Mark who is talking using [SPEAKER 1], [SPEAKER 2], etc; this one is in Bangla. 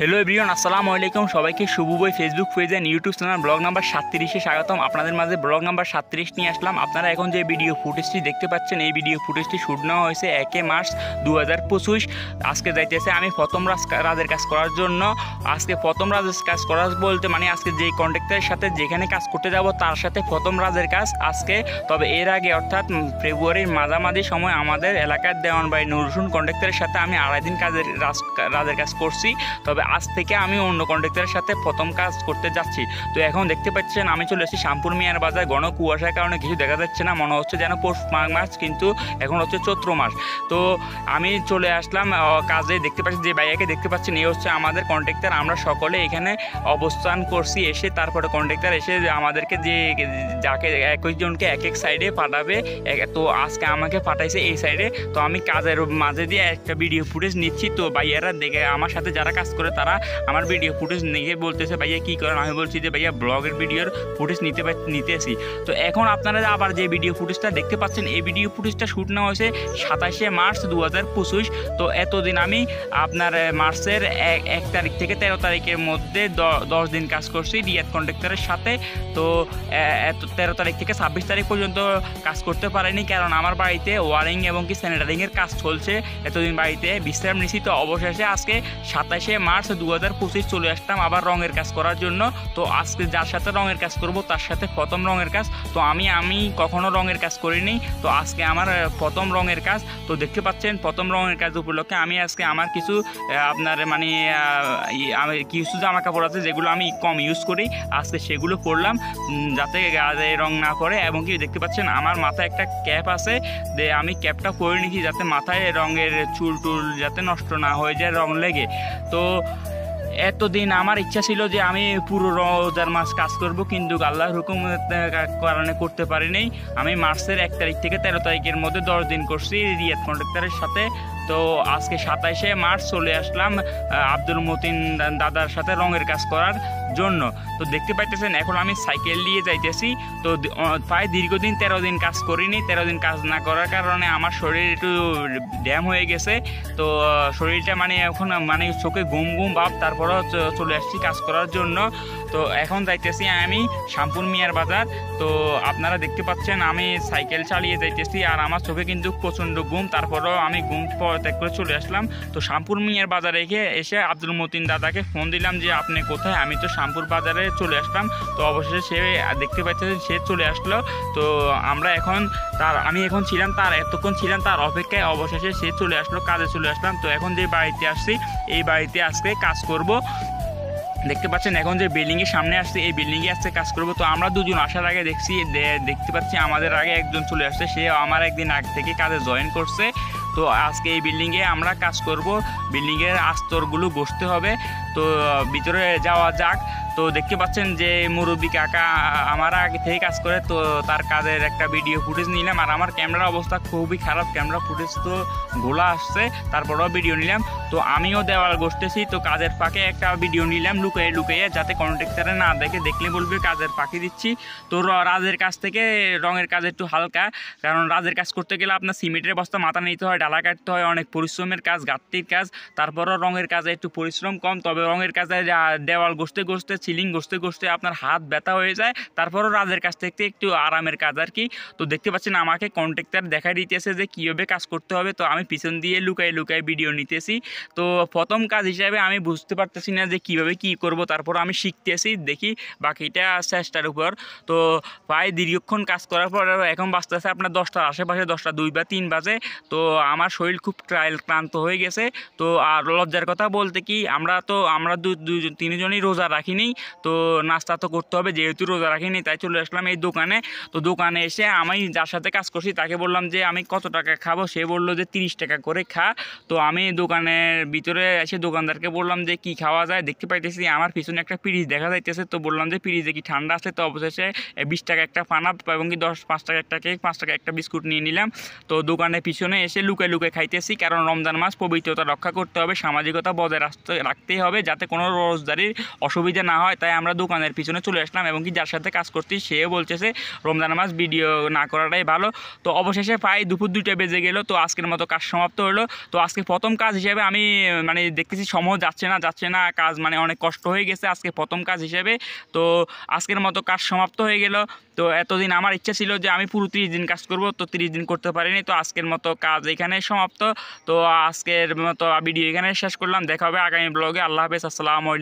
[SPEAKER 1] হ্যালো এভরিওয়ান, আসসালামু আলাইকুম। সবাইকে শুভ বই Facebook page and YouTube channel blog number 37-এ স্বাগতম। আপনাদের মাঝে ব্লগ নাম্বার 37 নিয়ে আসলাম। আপনারা এখন যে ভিডিও ফুটেজটি দেখতে পাচ্ছেন, এই ভিডিও ফুটেজটি শ্যুট নেওয়া হয়েছে 1 মার্চ 2025। আজকে যাইতেছে আমি প্রথম রাজের কাজ করার জন্য। আজকে প্রথম রাজের কাজ করার বলতে মানে আজকে যেই কন্ট্রাক্টরের সাথে যেখানে কাজ করতে যাব তার সাথে প্রথম রাজের কাজ আজকে। তবে এর আগে অর্থাৎ ফেব্রুয়ারির মাঝামাঝি সময় আমাদের এলাকার দেওয়ানবাড়ি নুরুসুন কন্ট্রাক্টরের সাথে আমি 2.5 দিন রাজের কাজ করছি। তবে আজ থেকে আমি অন্য কন্ট্রাক্টরের সাথে প্রথম কাজ করতে যাচ্ছি। তো এখন দেখতে পাচ্ছেন আমি চলে এসেছি শ্যামপুর মিয়ার বাজার। ঘন কুয়াশার কারণে কিছু দেখা যাচ্ছে না, মনে হচ্ছে যেন পৌষ মাস, কিন্তু এখন হচ্ছে চৈত্র মাস। তো আমি চলে আসলাম কাজে। দেখতে পাচ্ছি যে ভাইয়াকে দেখতে পাচ্ছেন, এই হচ্ছে আমাদের কন্ট্রাক্টর। আমরা সকলে এখানে অবস্থান করছি। এসে তারপরে কন্ট্রাক্টর এসে আমাদেরকে যে যাকে 21 জনকে এক এক সাইডে পাঠাবে, তো আজকে আমাকে পাঠাইছে এই সাইডে। তো আমি কাজের মাঝে দিয়ে একটা ভিডিও ফুটেজ নিচ্ছি। তো ভাইয়ারা দেখে আমার সাথে যারা কাজ করে তারা আমার ভিডিও ফুটেজ নিয়ে বলতেছে ভাইয়া কী করেন। আমি বলছি যে ভাইয়া ব্লগের ভিডিওর ফুটেজ নিতেছি। তো এখন আপনারা আবার যে ভিডিও ফুটেজটা দেখতে পাচ্ছেন, এই ভিডিও ফুটেজটা শ্যুট নেওয়া হয়েছে 27 মার্চ 2025। তো এতদিন আমি আপনার মার্চের 1 তারিখ থেকে 13 তারিখের মধ্যে 10 দিন কাজ করছি রিয়াদ কন্ট্রাক্টরের সাথে। তো 13 তারিখ থেকে 26 তারিখ পর্যন্ত কাজ করতে পারিনি, কারণ আমার বাড়িতে ওয়ারিং এবং কি স্যানিটারিংয়ের কাজ চলছে। এতদিন বাড়িতে বিশ্রাম নিছি। তো অবশেষে আজকে 27 মার্চ 2025 চলে আসলাম আবার রঙের কাজ করার জন্য। তো আজকে যার সাথে রঙের কাজ করব তার সাথে প্রথম রঙের কাজ। তো আমি কখনো রঙের কাজ করিনি, তো আজকে আমার প্রথম রঙের কাজ। তো দেখতে পাচ্ছেন প্রথম রঙের কাজ উপলক্ষে আমি আজকে আমার কিছু আপনার মানে কিছু জামা কাপড় আছে যেগুলো আমি কম ইউজ করি, আজকে সেগুলো পরলাম যাতে গায়ে রং না করে। এবং কি দেখতে পাচ্ছেন আমার মাথায় একটা ক্যাপ আছে, যে আমি ক্যাপটা পরে নিয়েছি যাতে মাথায় রঙের চুল যাতে নষ্ট না হয়ে যায় রং লেগে। তো এতদিন আমার ইচ্ছা ছিল যে আমি পুরো রোজার মাস কাজ করব, কিন্তু আল্লাহর হুকুমের কারণে করতে পারিনি। আমি মার্চের 1 তারিখ থেকে 13 তারিখের মধ্যে 10 দিন করছি রিয়াদ কন্ট্রাক্টরের সাথে। তো আজকে 27 মার্চ চলে আসলাম আব্দুল মতিন দাদার সাথে রঙের কাজ করার জন্য। তো দেখতে পাইতেছেন এখন আমি সাইকেল দিয়ে যাইতেছি। তো প্রায় দীর্ঘদিন 13 দিন কাজ করিনি। 13 দিন কাজ না করার কারণে আমার শরীর একটু ড্যাম হয়ে গেছে। তো শরীরটা মানে এখন মানে চোখে ঘুম ঘুম ভাব। তারপরেও চলে আসছি কাজ করার জন্য। তো এখন যাইতেছি আমি শ্যামপুর মিয়ার বাজার। তো আপনারা দেখতে পাচ্ছেন আমি সাইকেল চালিয়ে যাইতেছি, আর আমার চোখে কিন্তু প্রচণ্ড ঘুম। তারপরেও আমি ঘুম ত্যাগ করে চলে আসলাম। তো শ্যামপুর মিয়ার বাজারে এসে আব্দুল মতিন দাদাকে ফোন দিলাম যে আপনি কোথায়। আমি তো শ্যামপুর বাজারে চলে আসলাম। তো অবশেষে সে দেখতে পাচ্ছেন সে চলে আসলো। তো আমরা এখন আমি এখন ছিলাম এতক্ষণ ছিলাম তার অপেক্ষায়। অবশেষে সে চলে আসলো, কাজে চলে আসলাম। তো এখন যে বাড়িতে আসছি এই বাড়িতে আজকে কাজ করব। দেখতে পাচ্ছেন এখন যে বিল্ডিংয়ের সামনে আসছে এই বিল্ডিংয়ে আসছে কাজ করব। তো আমরা দুজন আসার আগে দেখতে পাচ্ছি আমাদের আগে একজন চলে আসছে, সে আমার একদিন আগে থেকে কাজে জয়েন করছে। তো আজকে এই বিল্ডিংয়ে আমরা কাজ করব, বিল্ডিংয়ের আস্তরগুলো বসতে হবে। তো ভিতরে যাওয়া যাক। তো দেখতে পাচ্ছেন যে মুরব্বী কাকা আমার আগে থেকে কাজ করে, তো তার কাজের একটা ভিডিও ফুটেজ নিলাম। আর আমার ক্যামেরার অবস্থা খুবই খারাপ, ক্যামেরা ফুটেজ তো গোলা আসছে, তারপরেও ভিডিও নিলাম। তো আমিও দেওয়াল বসতেছি, তো কাজের ফাঁকে একটা ভিডিও নিলাম লুকিয়ে যাতে কন্ট্রাক্টরে না দেখলে বলবে কাজের ফাঁকি দিচ্ছি। তো রাজের কাজ থেকে রঙের কাজ একটু হালকা, কারণ রাজের কাজ করতে গেলে আপনার সিমেন্টের বস্তা মাথা নিতে হয়, ডালা কাটতে হয়, অনেক পরিশ্রমের কাজ, গাঁথতির কাজ। তারপরও রঙের কাজে একটু পরিশ্রম কম। তবে রঙের কাজে দেওয়াল ঘষতে সিলিং ঘষতে আপনার হাত ব্যথা হয়ে যায়। তারপরও রাজের কাছ থেকে একটু আরামের কাজ আর কি। তো দেখতে পাচ্ছেন আমাকে কন্ট্রাক্টর দেখাই দিতেছে যে কীভাবে কাজ করতে হবে। তো আমি পিছন দিয়ে লুকাই ভিডিও নিতেছি। তো প্রথম কাজ হিসাবে আমি বুঝতে পারতেছি না যে কীভাবে কী করব। তারপর আমি শিখতেছি, দেখি বাকিটা চেষ্টার উপর। তো প্রায় দীর্ঘক্ষণ কাজ করার পর এখন বাজতেছে আপনার 10টার আশেপাশে, 10টা 2 বা 3 বাজে। তো আমার শরীর খুব ক্লান্ত হয়ে গেছে। তো আর লজ্জার কথা বলতে কি আমরা তিনজনই রোজা রাখিনি। তো নাস্তা তো করতে হবে, যেহেতু রোজা রাখিনি তাই চলে আসলাম এই দোকানে। তো দোকানে এসে আমি যার সাথে কাজ করছি তাকে বললাম যে আমি কত টাকা খাবো। সে বললো যে 30 টাকা করে খা। তো আমি দোকানের ভিতরে এসে দোকানদারকে বললাম যে কি খাওয়া যায়। দেখতে পাইতেছি আমার পিছনে একটা ফ্রিজ দেখা যাইতেছে। তো বললাম যে ফ্রিজে কি ঠান্ডা আছে। তো অবশেষে 20 টাকা একটা পানা এবং কি 5 টাকা একটা কেক, 5 টাকা একটা বিস্কুট নিয়ে নিলাম। তো দোকানের পিছনে এসে লুকাই খাইতেছি, কারণ রমজান মাস পবিত্রতা রক্ষা করতে হবে, সামাজিকতা বজায় রাখতেই হবে, যাতে কোনো রোজদারির অসুবিধা না হয়, তাই আমরা দোকানের পিছনে চলে আসলাম এবং কি যার সাথে কাজ করছি সেও বলতেছে রমজান মাস ভিডিও না করাটাই ভালো। তো অবশেষে প্রায় দুপুর 2টা বেজে গেল। তো আজকের মতো কাজ সমাপ্ত হলো। তো আজকে প্রথম কাজ হিসেবে আমি মানে দেখতেছি সময় যাচ্ছে না কাজ মানে অনেক কষ্ট হয়ে গেছে আজকে প্রথম কাজ হিসেবে। তো আজকের মতো কাজ সমাপ্ত হয়ে গেল। তো এতদিন আমার ইচ্ছা ছিল যে আমি পুরো 30 দিন কাজ করব, তো 30 দিন করতে পারিনি। তো আজকের মতো কাজ এখানে সমাপ্ত। তো আজকের মতো ভিডিও এখানে শেষ করলাম। দেখা হবে আগামী ব্লগে। আল্লাহ হাফেজ, আসসালামু আলাইকুম।